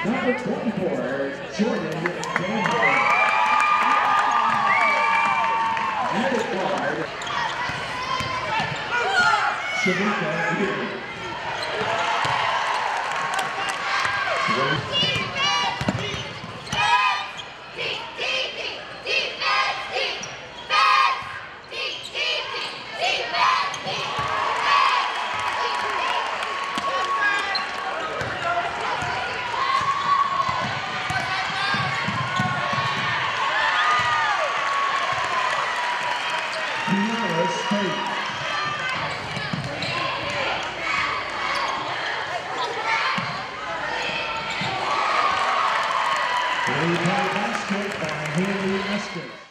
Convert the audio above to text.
Number 24, Jordan Danville. And the guard, Shamika Lee. Kiara State. Basket by Haley Estes.